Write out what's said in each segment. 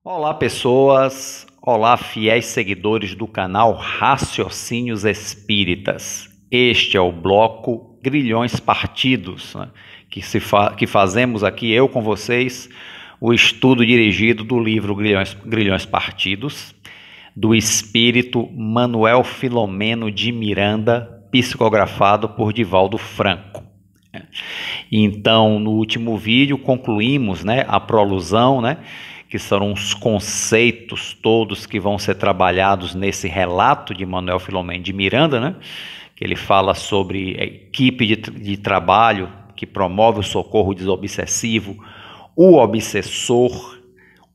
Olá, pessoas! Olá, fiéis seguidores do canal Raciocínios Espíritas. Este é o bloco Grilhões Partidos, né, que fazemos aqui, eu com vocês, o estudo dirigido do livro Grilhões Partidos, do espírito Manuel Filomeno de Miranda, psicografado por Divaldo Franco. Então, no último vídeo, concluímos, a prolusão, que são os conceitos todos que vão ser trabalhados nesse relato de Manuel Filomeno de Miranda, que ele fala sobre a equipe de trabalho que promove o socorro desobsessivo, o obsessor,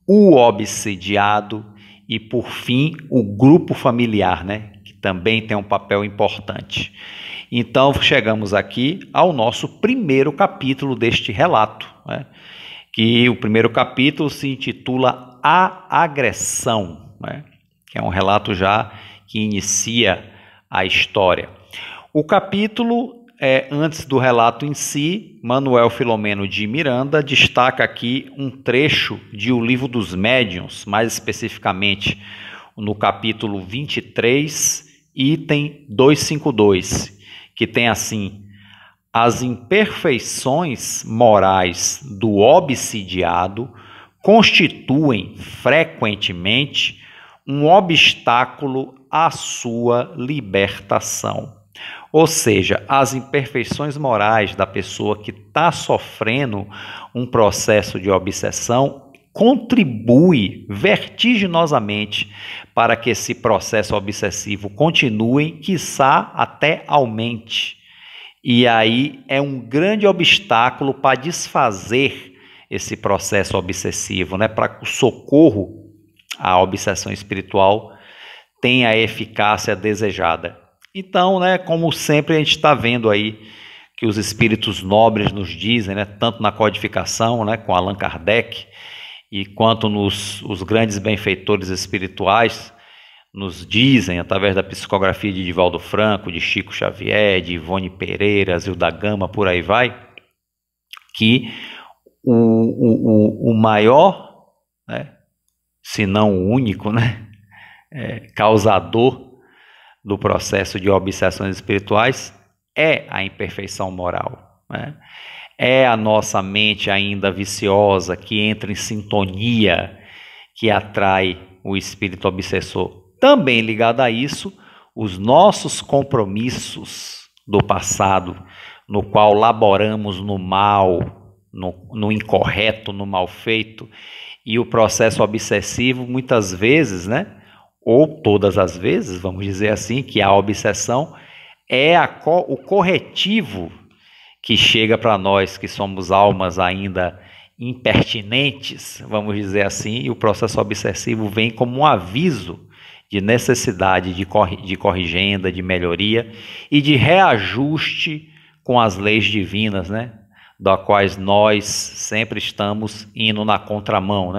o obsidiado e, por fim, o grupo familiar, que também tem um papel importante. Então, chegamos aqui ao nosso primeiro capítulo deste relato, que o primeiro capítulo se intitula A Agressão, que é um relato já que inicia a história. O capítulo, antes do relato em si, Manuel Filomeno de Miranda destaca aqui um trecho de O Livro dos Médiuns, mais especificamente no capítulo 23, item 252, que tem assim: as imperfeições morais do obsidiado constituem frequentemente um obstáculo à sua libertação. Ou seja, as imperfeições morais da pessoa que está sofrendo um processo de obsessão contribui vertiginosamente para que esse processo obsessivo continue, quiçá até aumente. E aí é um grande obstáculo para desfazer esse processo obsessivo, para que o socorro à obsessão espiritual tenha a eficácia desejada. Então, como sempre a gente está vendo aí que os espíritos nobres nos dizem, tanto na codificação, com Allan Kardec, e quanto os grandes benfeitores espirituais nos dizem, através da psicografia de Divaldo Franco, de Chico Xavier, de Ivone Pereira, Zilda Gama, por aí vai, que o maior, se não o único, causador do processo de obsessões espirituais é a imperfeição moral, é a nossa mente ainda viciosa que entra em sintonia, que atrai o espírito obsessor. Também ligado a isso, os nossos compromissos do passado, no qual laboramos no mal, no incorreto, no mal feito, e o processo obsessivo muitas vezes, ou todas as vezes, vamos dizer assim, que a obsessão é o corretivo que chega para nós, que somos almas ainda impertinentes, vamos dizer assim, e o processo obsessivo vem como um aviso de necessidade de corrigenda, de melhoria e de reajuste com as leis divinas, da quais nós sempre estamos indo na contramão,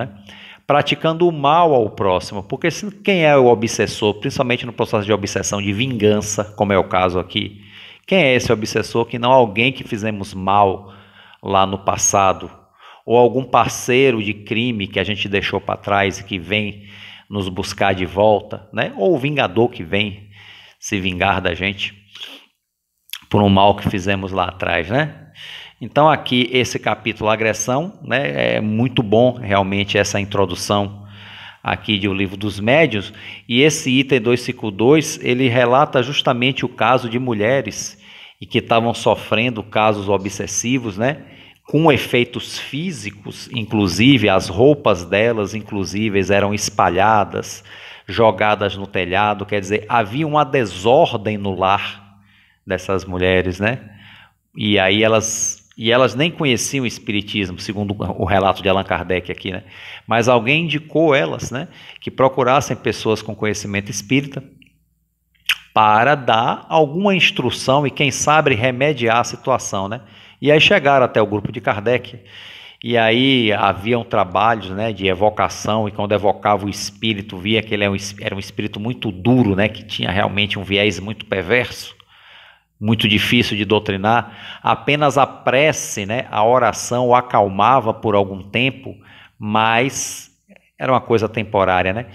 praticando o mal ao próximo, porque quem é o obsessor, principalmente no processo de obsessão de vingança, como é o caso aqui, quem é esse obsessor que não alguém que fizemos mal lá no passado, ou algum parceiro de crime que a gente deixou para trás e que vem nos buscar de volta, ou o vingador que vem se vingar da gente por um mal que fizemos lá atrás, Então aqui esse capítulo agressão, é muito bom realmente essa introdução aqui de O Livro dos Médiuns, e esse item 252, ele relata justamente o caso de mulheres e que estavam sofrendo casos obsessivos, com efeitos físicos, inclusive as roupas delas, inclusive, eram espalhadas, jogadas no telhado, quer dizer, havia uma desordem no lar dessas mulheres, E aí elas nem conheciam o espiritismo, segundo o relato de Allan Kardec aqui, Mas alguém indicou elas, que procurassem pessoas com conhecimento espírita para dar alguma instrução e, quem sabe, remediar a situação, E aí chegaram até o grupo de Kardec, e aí haviam trabalhos, de evocação, e quando evocava o espírito, via que ele era um espírito muito duro, que tinha realmente um viés muito perverso, muito difícil de doutrinar. Apenas a prece, a oração o acalmava por algum tempo, mas era uma coisa temporária, né?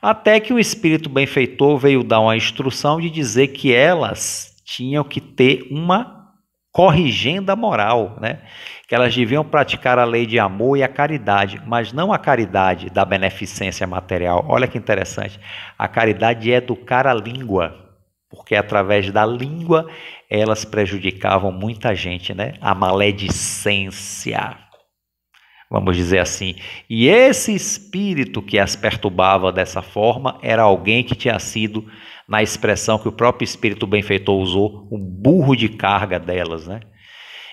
Até que o espírito benfeitor veio dar uma instrução de dizer que elas tinham que ter uma corrigenda moral, né? Que elas deviam praticar a lei de amor e a caridade, mas não a caridade da beneficência material. Olha que interessante. A caridade de educar a língua, porque através da língua elas prejudicavam muita gente, né? A maledicência, vamos dizer assim. E esse espírito que as perturbava dessa forma era alguém que tinha sido, na expressão que o próprio espírito benfeitor usou, o burro de carga delas, né?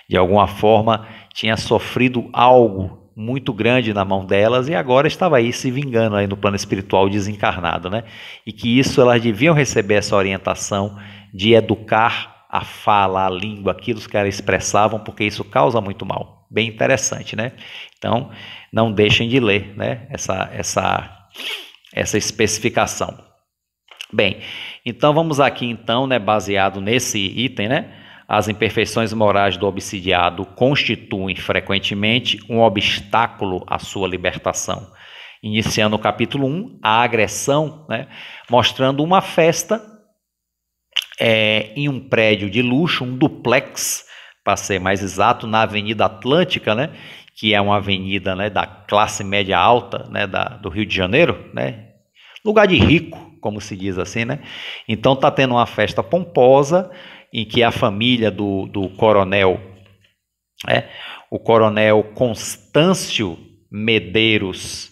De alguma forma tinha sofrido algo muito grande na mão delas e agora estava aí se vingando aí no plano espiritual desencarnado, né? E que isso elas deviam receber essa orientação de educar a fala, a língua, aquilo que elas expressavam, porque isso causa muito mal. Bem interessante, né? Então, não deixem de ler, né, essa especificação. Bem, então vamos aqui então, né, baseado nesse item, né? As imperfeições morais do obsidiado constituem frequentemente um obstáculo à sua libertação. Iniciando o capítulo 1, a agressão, né, mostrando uma festa em um prédio de luxo, um duplex, para ser mais exato, na Avenida Atlântica, né, que é uma avenida, né, da classe média alta, né, do Rio de Janeiro, né, lugar de rico, como se diz assim, né? Então está tendo uma festa pomposa em que a família do coronel, o coronel Constâncio Medeiros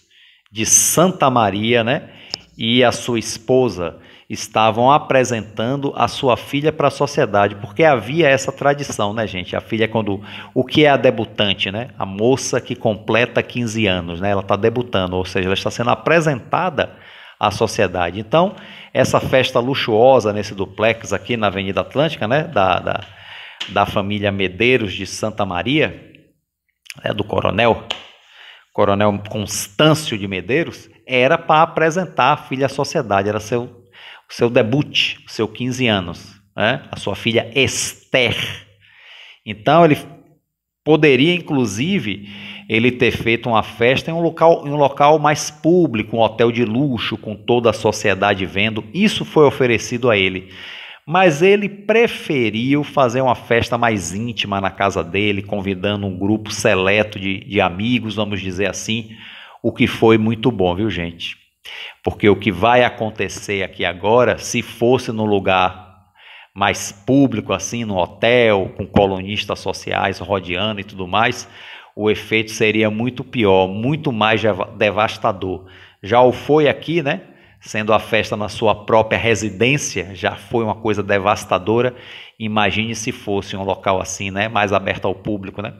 de Santa Maria, né, e a sua esposa estavam apresentando a sua filha para a sociedade, porque havia essa tradição, né, gente? A filha o que é a debutante, né? A moça que completa 15 anos, né? Ela está debutando, ou seja, ela está sendo apresentada à sociedade. Então, essa festa luxuosa nesse duplex aqui na Avenida Atlântica, né, da família Medeiros de Santa Maria, do coronel Constâncio de Medeiros, era para apresentar a filha à sociedade, era o seu debut, o seu 15 anos, né, a sua filha Esther. Então, ele poderia, inclusive, ele ter feito uma festa em um local mais público, um hotel de luxo, com toda a sociedade vendo. Isso foi oferecido a ele. Mas ele preferiu fazer uma festa mais íntima na casa dele, convidando um grupo seleto de amigos, vamos dizer assim, o que foi muito bom, viu, gente? Porque o que vai acontecer aqui agora, se fosse no lugar mais público, assim, no hotel, com colunistas sociais rodeando e tudo mais, o efeito seria muito pior, muito mais devastador. Já o foi aqui, né? Sendo a festa na sua própria residência, já foi uma coisa devastadora. Imagine se fosse um local assim, né? Mais aberto ao público, né?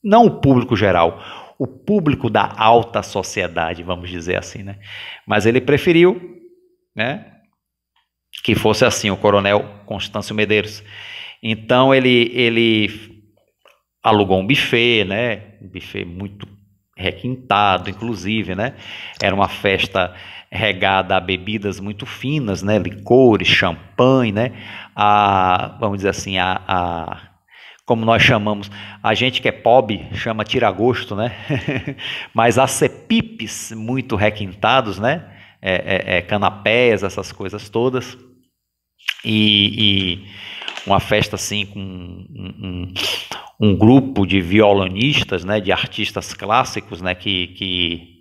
Não o público geral, o público da alta sociedade, vamos dizer assim, né? Mas ele preferiu, né, que fosse assim, o coronel Constâncio Medeiros. Então ele alugou um buffet, né? Um buffet muito requintado, inclusive, né? Era uma festa regada a bebidas muito finas, né? Licores, champanhe, né? Vamos dizer assim, como nós chamamos, a gente que é pobre chama tira-gosto, né? Mas acepipes muito requintados, né? Canapés, essas coisas todas. E uma festa assim com um grupo de violonistas, né, de artistas clássicos, né, que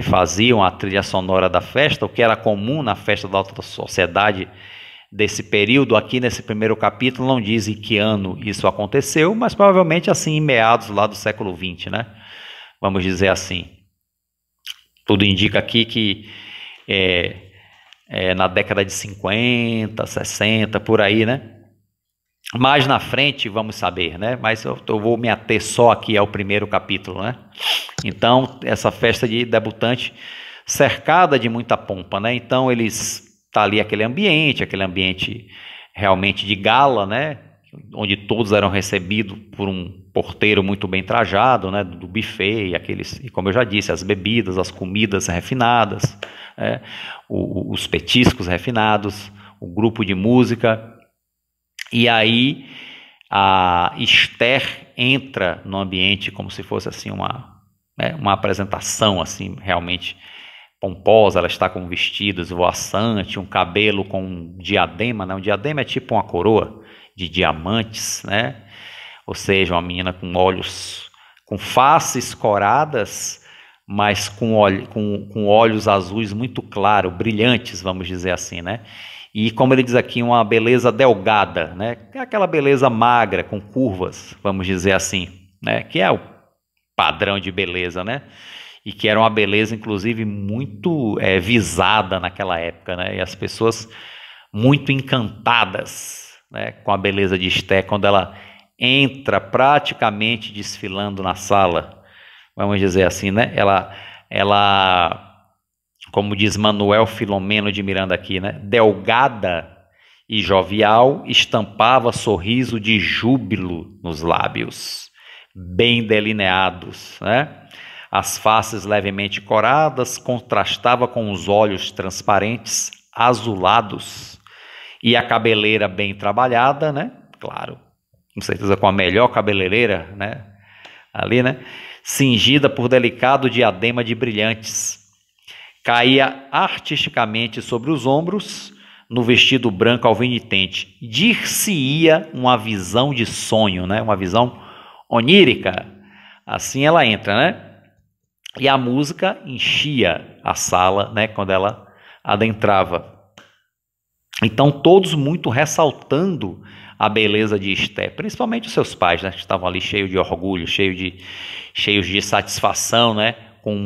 faziam a trilha sonora da festa, o que era comum na festa da alta sociedade desse período. Aqui nesse primeiro capítulo não diz em que ano isso aconteceu, mas provavelmente assim em meados lá do século XX, né? Vamos dizer assim. Tudo indica aqui que na década de 50, 60, por aí, né? Mais na frente vamos saber, né? Mas eu vou me ater só aqui ao primeiro capítulo, né? Então, essa festa de debutante cercada de muita pompa, né? Então, tá ali aquele ambiente realmente de gala, né? Onde todos eram recebidos por um porteiro muito bem trajado, né? Do buffet, e como eu já disse, as bebidas, as comidas refinadas, os petiscos refinados, o grupo de música. E aí a Esther entra no ambiente como se fosse assim né? Uma apresentação assim realmente pomposa. Ela está com um vestido esvoaçante, um cabelo com um diadema, né? Um diadema é tipo uma coroa de diamantes, né? Ou seja, uma menina com olhos, com faces coradas, mas com olhos azuis muito claros, brilhantes, vamos dizer assim, né? E como ele diz aqui, uma beleza delgada, né? Aquela beleza magra, com curvas, vamos dizer assim, né? Que é o padrão de beleza, né? E que era uma beleza, inclusive, muito visada naquela época, né? E as pessoas muito encantadas, né, com a beleza de Esther, quando ela entra praticamente desfilando na sala, vamos dizer assim, né? Ela, como diz Manuel Filomeno de Miranda aqui, né? Delgada e jovial, estampava sorriso de júbilo nos lábios, bem delineados, né? As faces levemente coradas contrastava com os olhos transparentes, azulados, e a cabeleira bem trabalhada, né? Claro, com certeza com a melhor cabeleireira, né? Ali, né? Cingida por delicado diadema de brilhantes, caía artisticamente sobre os ombros, no vestido branco alvinitente. Dir-se-ia uma visão de sonho, né? Uma visão onírica. Assim ela entra, né? E a música enchia a sala, né? Quando ela adentrava. Então todos muito ressaltando a beleza de Esther, principalmente os seus pais, né? Que estavam ali cheios de orgulho, cheios de satisfação, né? Com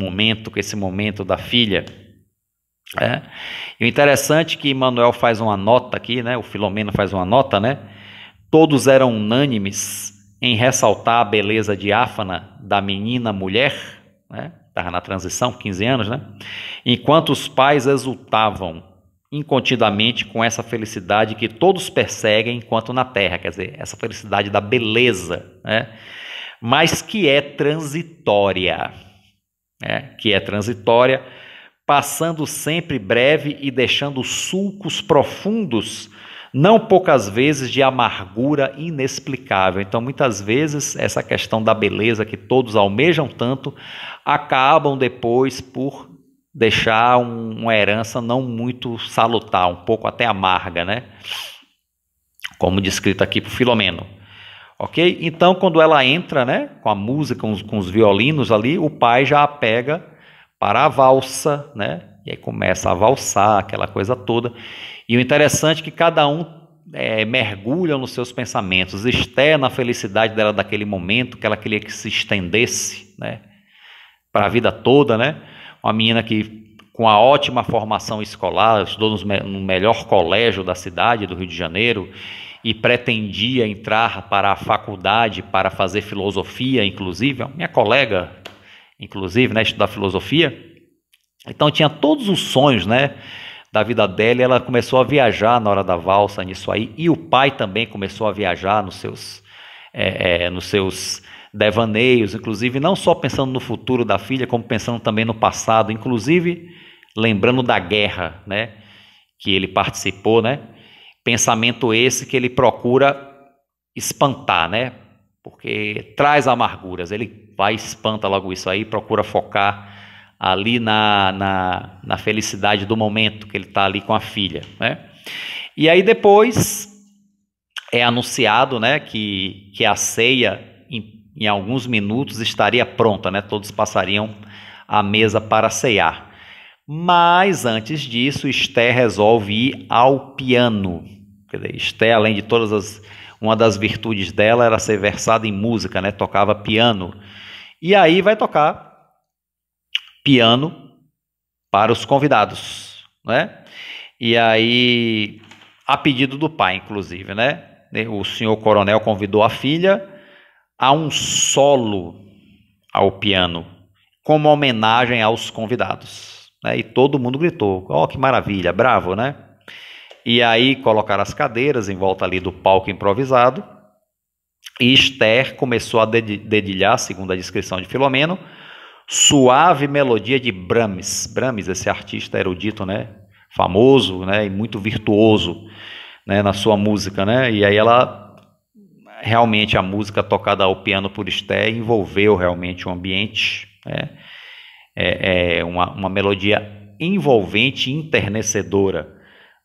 esse momento da filha. E o interessante é que Manuel faz uma nota aqui, né? O Filomeno faz uma nota, né? Todos eram unânimes em ressaltar a beleza diáfana da menina mulher, né? Estava na transição, 15 anos, né? Enquanto os pais exultavam incontidamente com essa felicidade que todos perseguem enquanto na terra, quer dizer, essa felicidade da beleza, né? Mas que é transitória, né? Que é transitória, passando sempre breve e deixando sulcos profundos, não poucas vezes de amargura inexplicável. Então, muitas vezes, essa questão da beleza que todos almejam tanto, acabam depois por deixar uma herança não muito salutar, um pouco até amarga, né? Como descrito aqui por Filomeno. Ok? Então, quando ela entra, né, com a música, com os violinos ali, o pai já a pega para a valsa, né? E aí começa a valsar, aquela coisa toda. E o interessante é que cada um mergulha nos seus pensamentos. Esther na felicidade dela daquele momento, que ela queria que se estendesse, né, para a vida toda, né? Uma menina que, com a ótima formação escolar, estudou no melhor colégio da cidade, do Rio de Janeiro, e pretendia entrar para a faculdade para fazer filosofia, inclusive, minha colega, inclusive, né, estudar filosofia. Então tinha todos os sonhos, né, da vida dela, e ela começou a viajar na hora da valsa nisso aí, e o pai também começou a viajar nos seus devaneios, inclusive não só pensando no futuro da filha, como pensando também no passado, inclusive lembrando da guerra, né, que ele participou, né? Pensamento esse que ele procura espantar, né? Porque traz amarguras. Ele vai e espanta logo isso aí, procura focar ali na felicidade do momento que ele está ali com a filha, né? E aí depois é anunciado, né, que a ceia em alguns minutos estaria pronta, né? Todos passariam à mesa para ceiar. Mas antes disso, Esther resolve ir ao piano. Quer dizer, Esther, além de uma das virtudes dela era ser versada em música, né? Tocava piano. E aí vai tocar piano para os convidados, né? E aí, a pedido do pai, inclusive, né? O senhor coronel convidou a filha a um solo ao piano, como homenagem aos convidados, né? E todo mundo gritou: "Oh, que maravilha, bravo", né? E aí colocaram as cadeiras em volta ali do palco improvisado, e Esther começou a dedilhar, segundo a descrição de Filomeno, suave melodia de Brahms. Brahms, esse artista erudito, né? Famoso, né? E muito virtuoso, né? Na sua música, né? E aí realmente a música tocada ao piano por Esther envolveu realmente o ambiente, É uma melodia envolvente, enternecedora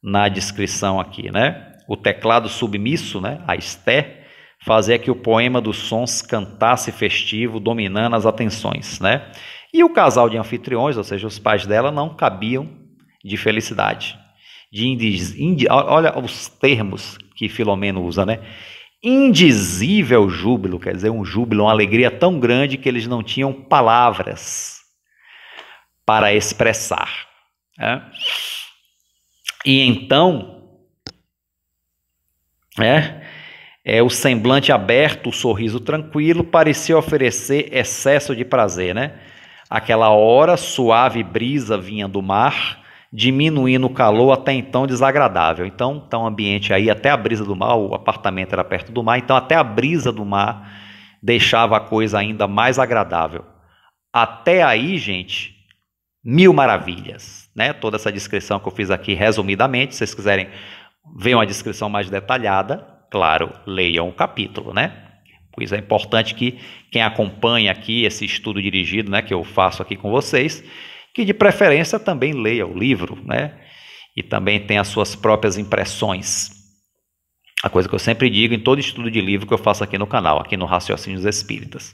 na descrição aqui, né? O teclado submisso, né, a Esté, fazia que o poema dos sons cantasse festivo, dominando as atenções, né? E o casal de anfitriões, ou seja, os pais dela, não cabiam de felicidade. Olha os termos que Filomeno usa, né? Indizível júbilo, quer dizer, um júbilo, uma alegria tão grande que eles não tinham palavras para expressar, né? E então, o semblante aberto, o sorriso tranquilo, parecia oferecer excesso de prazer, né? Aquela hora, suave brisa vinha do mar, diminuindo o calor até então desagradável. Então, o ambiente aí, até a brisa do mar, o apartamento era perto do mar, então até a brisa do mar deixava a coisa ainda mais agradável. Até aí, gente, mil maravilhas, né? Toda essa descrição que eu fiz aqui resumidamente, se vocês quiserem ver uma descrição mais detalhada, claro, leiam o capítulo, né? Pois é importante que quem acompanha aqui esse estudo dirigido, né, que eu faço aqui com vocês, que de preferência também leia o livro, né? E também tenha as suas próprias impressões. A coisa que eu sempre digo em todo estudo de livro que eu faço aqui no canal, aqui no Raciocínios Espíritas.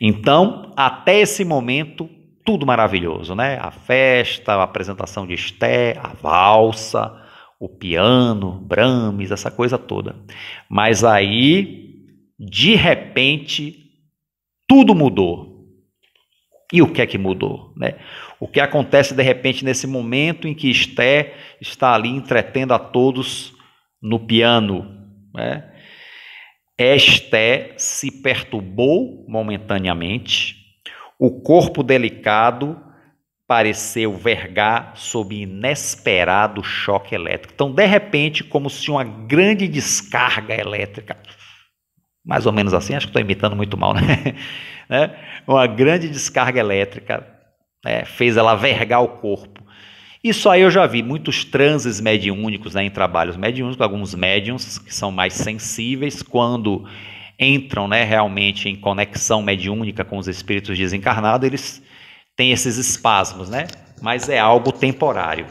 Então, até esse momento, tudo maravilhoso, né? A festa, a apresentação de Esté, a valsa, o piano, Brahms, essa coisa toda. Mas aí, de repente, tudo mudou. E o que é que mudou, né? O que acontece de repente nesse momento em que Esté está ali entretendo a todos no piano, né? Esté se perturbou momentaneamente, o corpo delicado pareceu vergar sob inesperado choque elétrico. Então, de repente, como se uma grande descarga elétrica, mais ou menos assim, acho que estou imitando muito mal, né? Uma grande descarga elétrica, né, fez ela vergar o corpo. Isso aí eu já vi muitos transes mediúnicos, né, em trabalhos mediúnicos, alguns médiums que são mais sensíveis, quando entram, né, realmente em conexão mediúnica com os espíritos desencarnados, eles têm esses espasmos, né? Mas é algo temporário.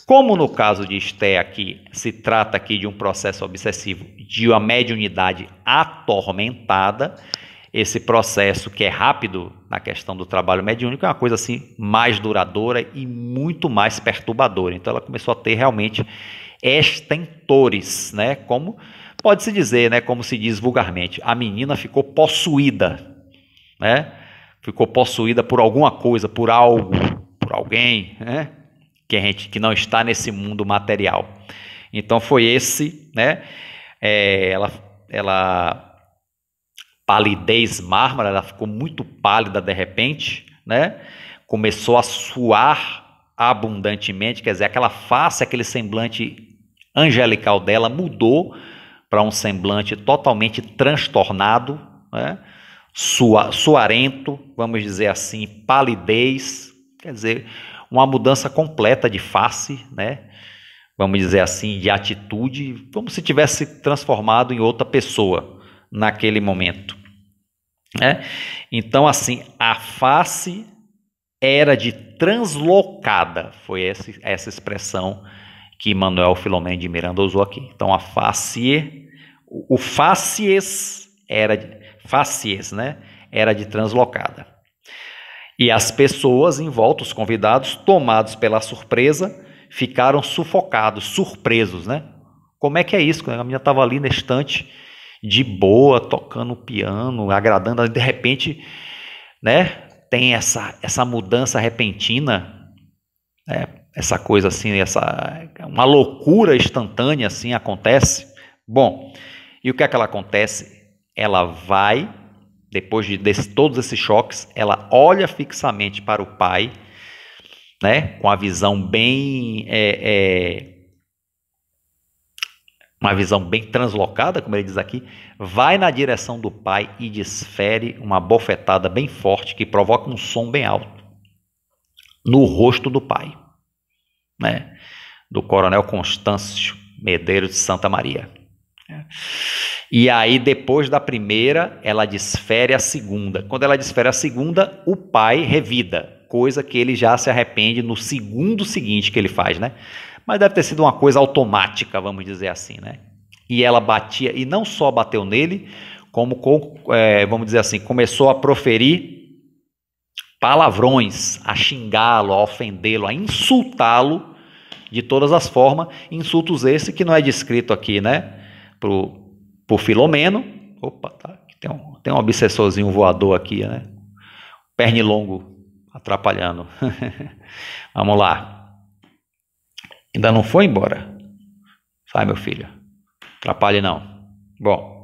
Como no caso de Esté aqui, se trata aqui de um processo obsessivo, de uma mediunidade atormentada, esse processo que é rápido na questão do trabalho mediúnico é uma coisa assim mais duradoura e muito mais perturbadora. Então ela começou a ter realmente estentores, né? Como pode-se dizer, né? Como se diz vulgarmente, a menina ficou possuída, né? Ficou possuída por alguma coisa, por algo, por alguém, né? Que não está nesse mundo material. Então foi esse, né? Ela palidez mármore, ela ficou muito pálida de repente, né? Começou a suar abundantemente, quer dizer, aquela face, aquele semblante angelical dela mudou para um semblante totalmente transtornado, né? Suarento, vamos dizer assim, palidez, quer dizer, uma mudança completa de face, né? Vamos dizer assim, de atitude, como se tivesse transformado em outra pessoa naquele momento, né? Então, assim, a face era de translocada, foi essa expressão que Manuel Filomeno de Miranda usou aqui. Então, a face, o facies né? Era de translocada. E as pessoas em volta, os convidados, tomados pela surpresa, ficaram sufocados, surpresos, né? Como é que é isso? A menina estava ali na estante, de boa, tocando piano, agradando, de repente, né? Tem essa mudança repentina, né? Essa coisa assim, uma loucura instantânea assim acontece. Bom, e o que é que ela acontece? Ela vai, depois de todos esses choques, ela olha fixamente para o pai, né, com a visão uma visão bem translocada, como ele diz aqui, vai na direção do pai e desfere uma bofetada bem forte que provoca um som bem alto no rosto do pai, né, do coronel Constâncio Medeiros de Santa Maria. E aí, depois da primeira, ela desfere a segunda. Quando ela desfere a segunda, o pai revida, coisa que ele já se arrepende no segundo seguinte que ele faz, né? Mas deve ter sido uma coisa automática, vamos dizer assim, né? E ela batia, e não só bateu nele, como, vamos dizer assim, começou a proferir palavrões, a xingá-lo, a ofendê-lo, a insultá-lo de todas as formas. Insultos esse que não é descrito aqui, né? Por Filomeno. Opa, tá, tem um obsessorzinho voador aqui, né? Pernilongo atrapalhando. Vamos lá. Ainda não foi embora? Sai, meu filho. Atrapalhe não. Bom.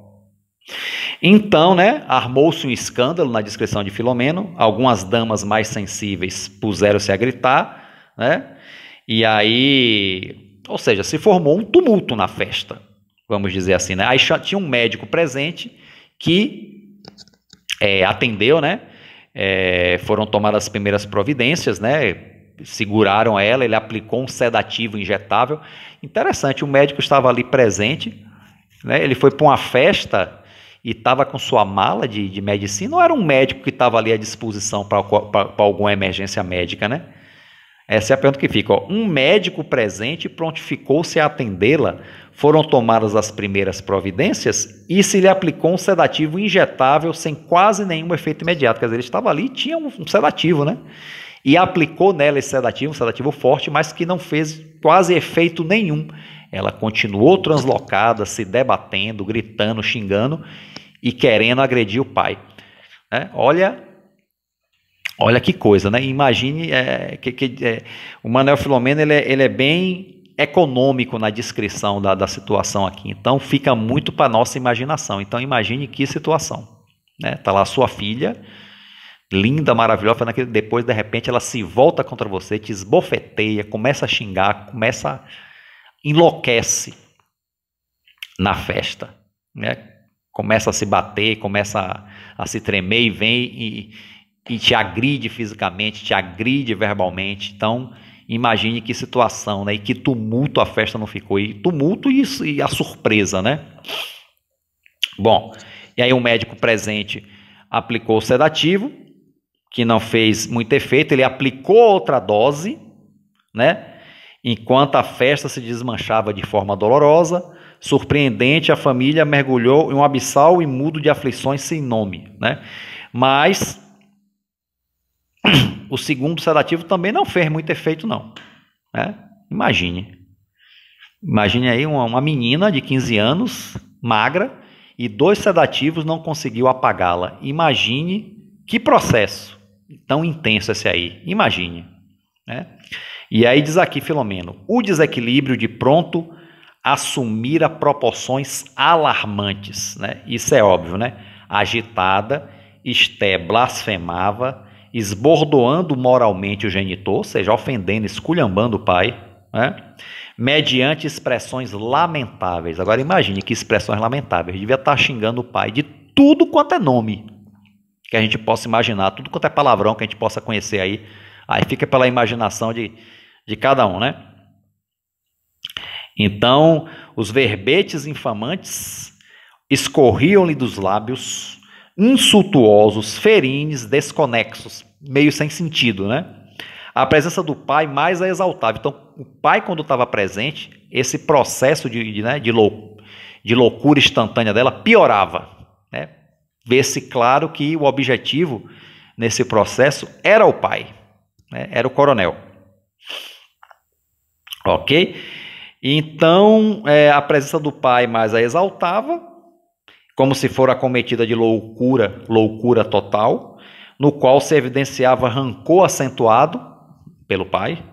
Então, né, armou-se um escândalo na descrição de Filomeno. Algumas damas mais sensíveis puseram-se a gritar, né? E aí, ou seja, se formou um tumulto na festa, vamos dizer assim, né? Aí tinha um médico presente que atendeu, né? Foram tomadas as primeiras providências, né? Seguraram ela, ele aplicou um sedativo injetável. Interessante, o médico estava ali presente, né? Ele foi para uma festa e estava com sua mala de medicina. Não era um médico que estava ali à disposição para alguma emergência médica, né? Essa é a pergunta que fica. Um médico presente prontificou-se a atendê-la. Foram tomadas as primeiras providências e se lhe aplicou um sedativo injetável sem quase nenhum efeito imediato. Quer dizer, ele estava ali e tinha um sedativo, né? E aplicou nela esse sedativo, um sedativo forte, mas que não fez quase efeito nenhum. Ela continuou translocada, se debatendo, gritando, xingando e querendo agredir o pai. Olha que coisa, né? Imagine o Manuel Filomeno ele é bem econômico na descrição da situação aqui. Então fica muito para nossa imaginação. Então imagine que situação, né? Tá lá a sua filha, linda, maravilhosa, depois de repente ela se volta contra você, te esbofeteia, começa a xingar, enlouquece na festa, né? Começa a se bater, começa a se tremer e vem e te agride fisicamente, te agride verbalmente. Então, imagine que situação, né? E que tumulto a festa não ficou. E tumulto e a surpresa, né? Bom, e aí o médico presente aplicou o sedativo, que não fez muito efeito. Ele aplicou outra dose, né? Enquanto a festa se desmanchava de forma dolorosa, surpreendente, a família mergulhou em um abissal imundo de aflições sem nome, né? Mas o segundo sedativo também não fez muito efeito, não, né? Imagine aí uma menina de 15 anos, magra, e 2 sedativos não conseguiu apagá-la. Imagine que processo tão intenso esse aí, imagine, né? E aí diz aqui Filomeno, o desequilíbrio de pronto assumira proporções alarmantes, né? Isso é óbvio, né? Agitada, Esté blasfemava, esbordoando moralmente o genitor, ou seja, ofendendo, esculhambando o pai, né? Mediante expressões lamentáveis. Agora imagine que expressões lamentáveis. Devia estar xingando o pai de tudo quanto é nome que a gente possa imaginar, tudo quanto é palavrão que a gente possa conhecer aí. Aí fica pela imaginação de cada um, né? Então, os verbetes infamantes escorriam-lhe dos lábios, insultuosos, ferines, desconexos, meio sem sentido, né? A presença do pai mais a exaltava. Então, o pai, quando estava presente, esse processo de loucura instantânea dela piorava, né? Vê-se claro que o objetivo nesse processo era o pai, né? Era o coronel. Ok? Então, a presença do pai mais a exaltava, como se fora acometida de loucura total, no qual se evidenciava rancor acentuado pelo pai,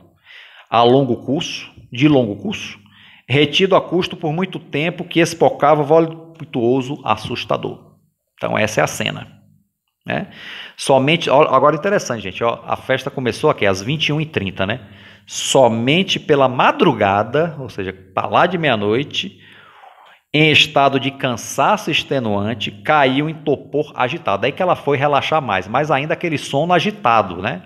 de longo curso, retido a custo por muito tempo, que espocava voluptuoso assustador. Então, essa é a cena, né? Somente, agora interessante, gente, a festa começou aqui às 21h30, né? Somente pela madrugada, ou seja, para lá de meia-noite, em estado de cansaço extenuante, caiu em torpor agitado. Daí que ela foi relaxar mais, mas ainda aquele sono agitado, né?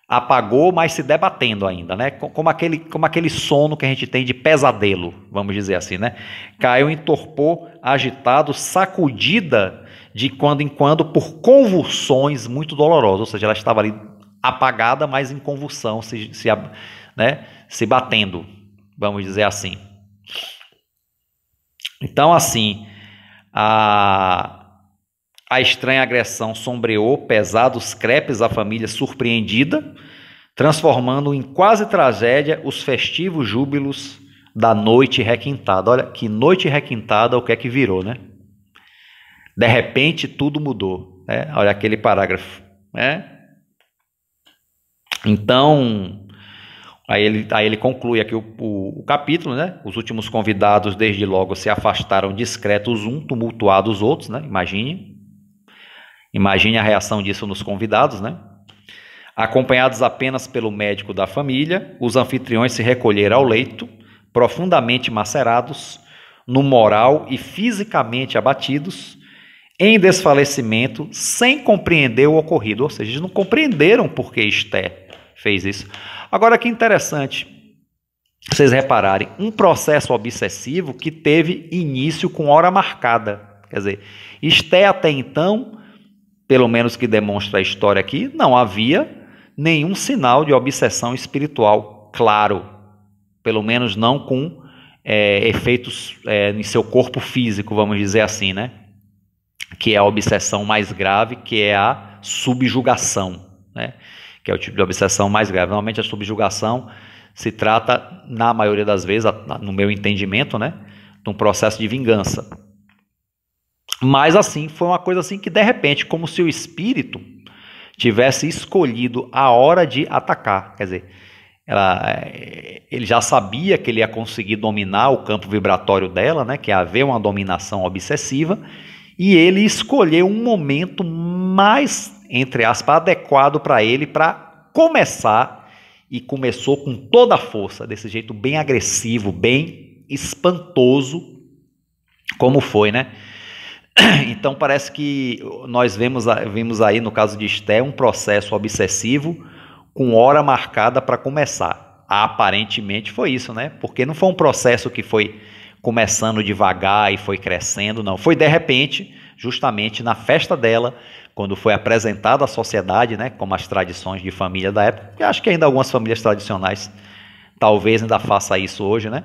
apagou, mas se debatendo ainda, né? Como aquele sono que a gente tem de pesadelo, vamos dizer assim, né? Caiu em torpor, agitado, sacudida de quando em quando por convulsões muito dolorosas, ou seja, ela estava ali apagada, mas em convulsão, se batendo, vamos dizer assim. Então, assim, a estranha agressão sombreou pesados crepes a família surpreendida, transformando em quase tragédia os festivos júbilos da noite requintada. Olha, que noite requintada, o que é que virou, né? De repente, tudo mudou, né? Olha aquele parágrafo, né? Então, aí ele conclui aqui o capítulo, né? Os últimos convidados, desde logo, se afastaram discretos tumultuados os outros, né? Imagine a reação disso nos convidados, né? Acompanhados apenas pelo médico da família, os anfitriões se recolheram ao leito, profundamente macerados, no moral e fisicamente abatidos, em desfalecimento, sem compreender o ocorrido. Ou seja, eles não compreenderam por que Esté fez isso. Agora, que interessante vocês repararem, um processo obsessivo que teve início com hora marcada. Quer dizer, Esté até então, pelo menos que demonstra a história aqui, não havia nenhum sinal de obsessão espiritual, claro, pelo menos não com efeitos em seu corpo físico, vamos dizer assim, né? Que é a obsessão mais grave, que é a subjugação, né? Que é o tipo de obsessão mais grave. Normalmente a subjugação se trata, na maioria das vezes, no meu entendimento, né, de um processo de vingança. Mas assim, foi uma coisa assim que de repente, como se o espírito tivesse escolhido a hora de atacar. Quer dizer, ele já sabia que ele ia conseguir dominar o campo vibratório dela, né, que ia haver uma dominação obsessiva, e ele escolheu um momento mais, entre aspas, adequado para ele para começar, e começou com toda a força, desse jeito bem agressivo, bem espantoso, como foi, né? Então parece que nós vimos aí no caso de Esté um processo obsessivo com hora marcada para começar. Aparentemente foi isso, né? Porque não foi um processo que foi começando devagar e foi crescendo, não. Foi de repente, justamente na festa dela, quando foi apresentada à sociedade, né, como as tradições de família da época. Eu acho que ainda algumas famílias tradicionais talvez ainda façam isso hoje, né?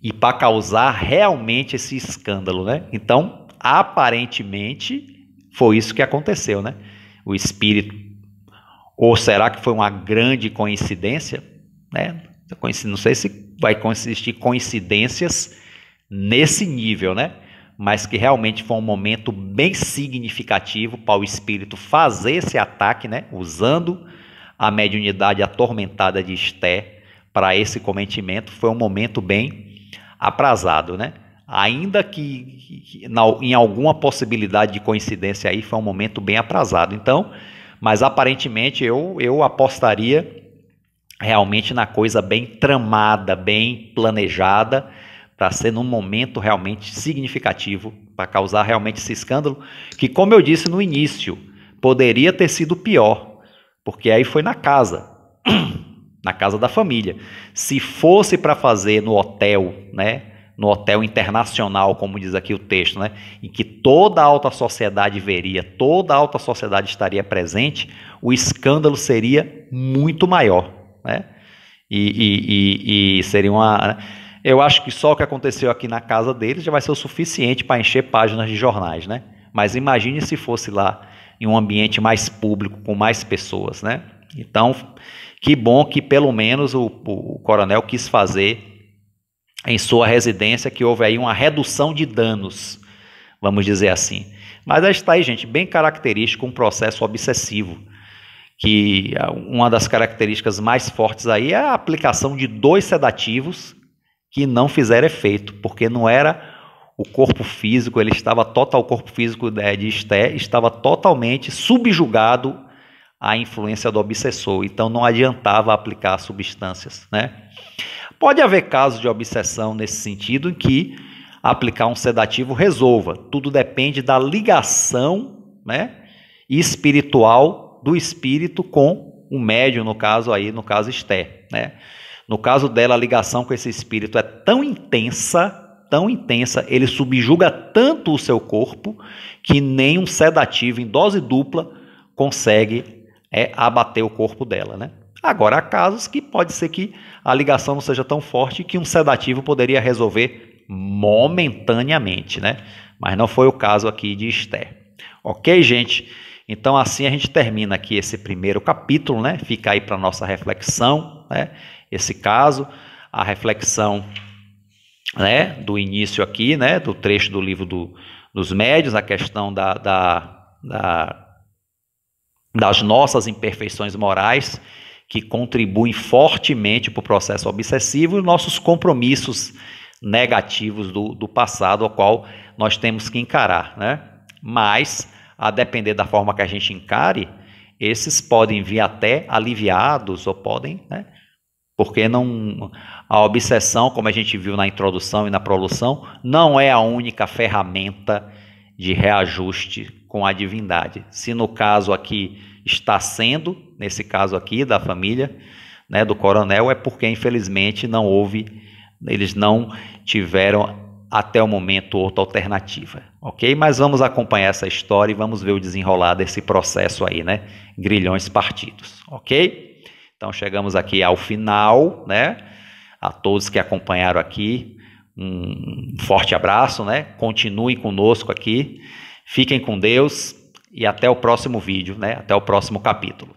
E para causar realmente esse escândalo, né? Então, aparentemente, foi isso que aconteceu, né? O espírito, ou será que foi uma grande coincidência, né? Não sei se vai existir coincidências nesse nível, né? Mas que realmente foi um momento bem significativo para o espírito fazer esse ataque, né? Usando a mediunidade atormentada de Esté para esse cometimento. Foi um momento bem aprazado, né? Ainda que em alguma possibilidade de coincidência aí, foi um momento bem aprazado. Então, mas aparentemente eu apostaria realmente na coisa bem tramada, bem planejada, para ser num momento realmente significativo, para causar realmente esse escândalo, que, como eu disse no início, poderia ter sido pior, porque aí foi na casa da família. Se fosse para fazer no hotel, né, no hotel internacional, como diz aqui o texto, né, em que toda a alta sociedade veria, toda a alta sociedade estaria presente, o escândalo seria muito maior, né? E seria uma... Eu acho que só o que aconteceu aqui na casa deles já vai ser o suficiente para encher páginas de jornais, né? Mas imagine se fosse lá em um ambiente mais público, com mais pessoas, né? Então, que bom que pelo menos o coronel quis fazer em sua residência, que houve aí uma redução de danos, vamos dizer assim. Mas aí está aí, gente, bem característico um processo obsessivo, que uma das características mais fortes aí é a aplicação de 2 sedativos que não fizeram efeito, porque não era o corpo físico, o corpo físico de Esté estava totalmente subjugado à influência do obsessor, então não adiantava aplicar substâncias, né? Pode haver casos de obsessão nesse sentido em que aplicar um sedativo resolva, tudo depende da ligação, né, espiritual do espírito com o médium, no caso Esther, né? No caso dela, a ligação com esse espírito é tão intensa, ele subjuga tanto o seu corpo que nem um sedativo em dose dupla consegue abater o corpo dela, né? Agora, há casos que pode ser que a ligação não seja tão forte que um sedativo poderia resolver momentaneamente, né? Mas não foi o caso aqui de Esther. Ok, gente? Então, assim a gente termina aqui esse primeiro capítulo, né? Fica aí para nossa reflexão, né? Esse caso, a reflexão, né, do início aqui, né, do trecho do livro dos médiuns, a questão das nossas imperfeições morais, que contribuem fortemente para o processo obsessivo, e nossos compromissos negativos do passado, ao qual nós temos que encarar, né? Mas, a depender da forma que a gente encare, esses podem vir até aliviados, ou podem, né? Porque a obsessão, como a gente viu na introdução e na prolução, não é a única ferramenta de reajuste com a divindade. Se no caso aqui está sendo, nesse caso aqui da família, né, do coronel, é porque infelizmente eles não tiveram até o momento outra alternativa, ok? Mas vamos acompanhar essa história e vamos ver o desenrolar desse processo aí, né? Grilhões partidos, ok? Então chegamos aqui ao final, né? A todos que acompanharam aqui, um forte abraço, né? Continuem conosco aqui, fiquem com Deus e até o próximo vídeo, né? Até o próximo capítulo.